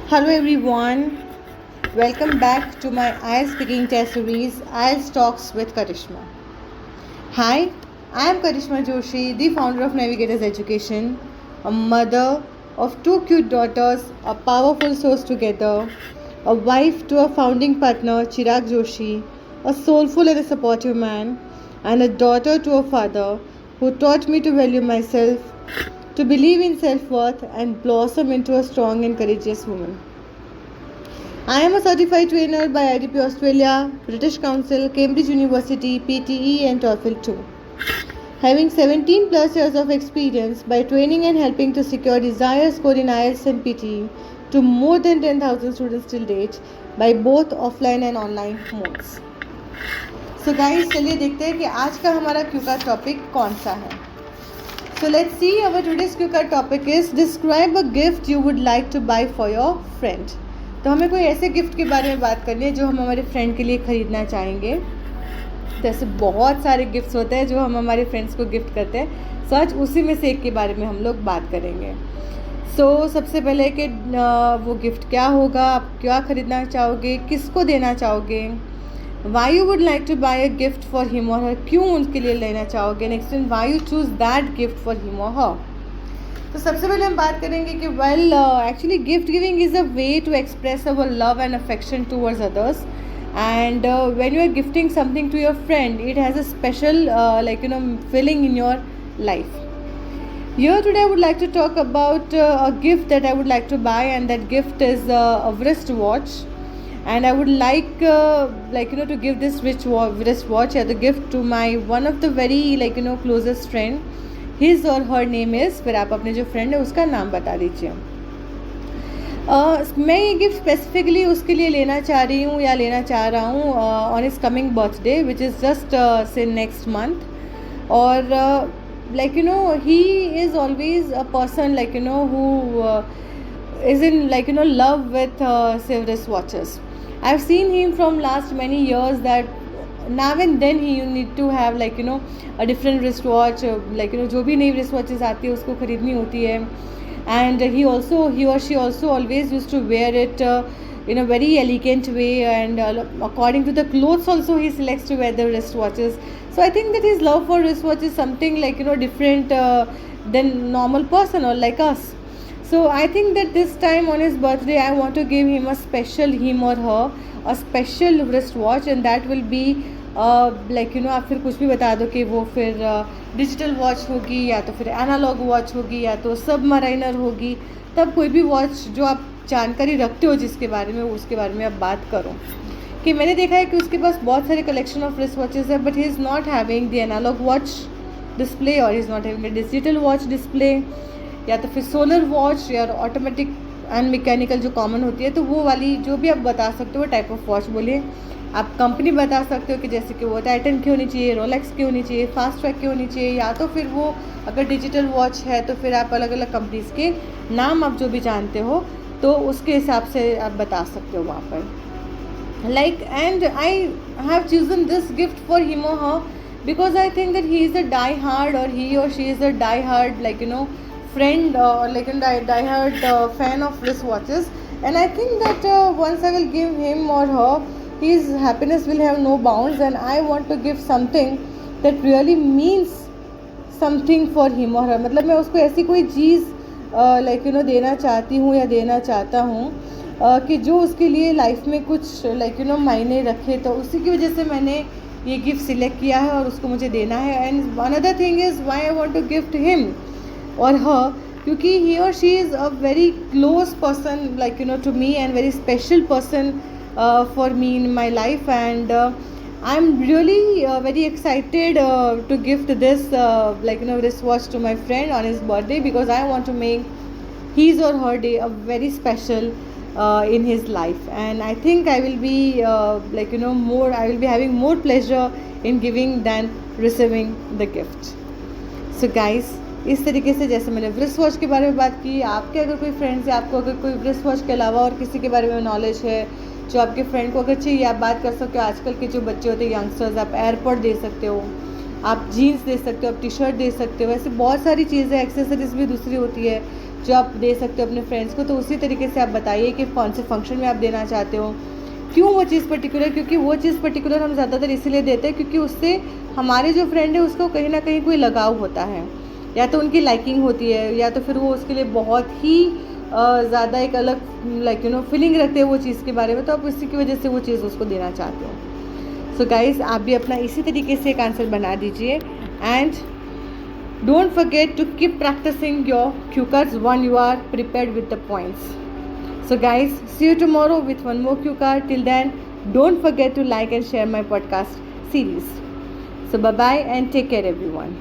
Hello everyone, welcome back to my IELTS speaking test series IELTS Talks with Karishma. Hi, I am Karishma Joshi, the founder of Navigators Education, a mother of two cute daughters, a powerful source together, a wife to a founding partner Chirag Joshi, a soulful and a supportive man, and a daughter to a father who taught me to value myself, to believe in self-worth and blossom into a strong and courageous woman. I am a certified trainer by IDP Australia, British Council, Cambridge University, PTE and TOEFL 2. Having 17 plus years of experience by training and helping to secure desired score in IELTS and PTE to more than 10,000 students till date by both offline and online modes. So guys, चलिए देखते हैं कि आज का हमारा Q का topic कौन सा है. So let's see, our today's Q का topic is describe a gift you would like to buy for your friend. तो हमें कोई ऐसे गिफ्ट के बारे में बात करनी है जो हम हमारे फ्रेंड के लिए ख़रीदना चाहेंगे. तो ऐसे बहुत सारे गिफ्ट्स होते हैं जो हम हमारे फ्रेंड्स को गिफ्ट करते हैं. सो आज उसी में से एक के बारे में हम लोग बात करेंगे. सो सबसे पहले कि वो गिफ्ट क्या होगा, आप क्या ख़रीदना चाहोगे, किसको देना चाहोगे, why you would like to buy a gift for him और हर, क्यों उनके लिए लेना चाहोगे, next in why you choose that gift for him और हर. तो सबसे पहले हम बात करेंगे कि actually gift giving is a way to express our love and affection towards others. And when you are gifting something to your friend, it has a special feeling in your life. Here today I would like to talk about a gift that I would like to buy, and that gift is a wristwatch. And I would like to give this wristwatch as a gift to my one of the very closest friend. His or her name is, फिर आप अपने जो friend है उसका नाम बता दीजिए. मैं ये गिफ्ट स्पेसिफिकली उसके लिए लेना चाह रही हूँ या लेना चाह रहा हूँ on is coming birthday which is just से नेक्स्ट मंथ. और he is always a person who is in love with wrist watches. I've seen him from last many years that now and then he need to have a different wristwatch, जो भी नई wrist watches आती है उसको ख़रीदनी होती है. And he or she also always used to wear it in a very elegant way, and according to the clothes also he selects to wear the wristwatches. So I think that his love for wristwatch is something different than normal person or like us. So I think that this time on his birthday I want to give him him or her a special wristwatch, and that will be आप फिर कुछ भी बता दो कि वो फिर digital watch होगी या तो फिर एनालॉग वॉच होगी या तो सबमराइनर होगी. तब कोई भी वॉच जो आप जानकारी रखते हो जिसके बारे में, उसके बारे में आप बात करो. कि मैंने देखा है कि उसके पास बहुत सारे कलेक्शन ऑफ रिस्ट वॉचेस है, but he is not having the analog watch display और he is not having the digital watch display, या तो फिर सोलर वॉच या ऑटोमेटिक एंड मैकेनिकल जो कॉमन होती है. तो वो वाली जो भी आप बता सकते हो टाइप ऑफ वॉच बोलिए. आप कंपनी बता सकते हो कि जैसे कि वो टाइटन की होनी चाहिए, रोलेक्स की होनी चाहिए, फास्ट ट्रैक की होनी चाहिए, या तो फिर वो अगर डिजिटल वॉच है तो फिर आप अलग अलग कंपनीज़ के नाम आप जो भी जानते हो तो उसके हिसाब से आप बता सकते हो वहाँ पर. And I have chosen this gift for him और her because I think that he is a die hard और ही और she is a die hard friend die hard fan of wrist watches. And I think that once I will give him or her, his happiness will have no bounds, and I want to give something that really means something for him or her. मतलब मैं उसको ऐसी कोई चीज़ देना चाहती हूँ या देना चाहता हूँ कि जो उसके लिए लाइफ में कुछ मायने रखे. तो उसी की वजह से मैंने ये गिफ्ट सिलेक्ट किया है और उसको मुझे देना है. And another thing is why I want to gift him और her, क्योंकि he or she is a very close person to me and very special person for me in my life. And I'm really very excited to gift this wristwatch to my friend on his birthday, because I want to make his or her day a very special in his life. And I think I will be I will be having more pleasure in giving than receiving the gift. So guys, इस तरीके से जैसे मैंने wrist watch के बारे में बात की, आपके अगर कोई फ्रेंड्स है, आपको अगर कोई wrist watch के अलावा और किसी के बारे में नॉलेज है जो आपके फ्रेंड को अगर चाहिए, आप बात कर सकते हो. आजकल के जो बच्चे होते हैं यंगस्टर्स, आप एयरपॉड दे सकते हो, आप जीन्स दे सकते हो, आप टी शर्ट दे सकते हो. ऐसे बहुत सारी चीज़ें, एक्सेसरीज भी दूसरी होती है जो आप दे सकते हो अपने फ्रेंड्स को, तो उसी तरीके से आप बताइए कि कौन से फंक्शन में आप देना चाहते हो, क्यों वो चीज़ पर्टिकुलर, क्योंकि वो चीज़ पर्टिकुलर हम ज़्यादातर इसीलिए देते हैं क्योंकि उससे हमारे जो फ्रेंड है उसको कहीं ना कहीं कोई लगाव होता है, या तो उनकी लाइकिंग होती है, या तो फिर वो उसके लिए बहुत ही ज़्यादा एक अलग फीलिंग रखते हैं वो चीज़ के बारे में, तो आप उसी की वजह से वो चीज़ उसको देना चाहते हो। सो गाइज़, आप भी अपना इसी तरीके से एक आंसर बना दीजिए, and don't forget to keep practising your cue cards when you are prepared with the points. So guys, see you tomorrow with one more cue card. Till then, don't forget to like and share my podcast series. So bye bye and take care everyone.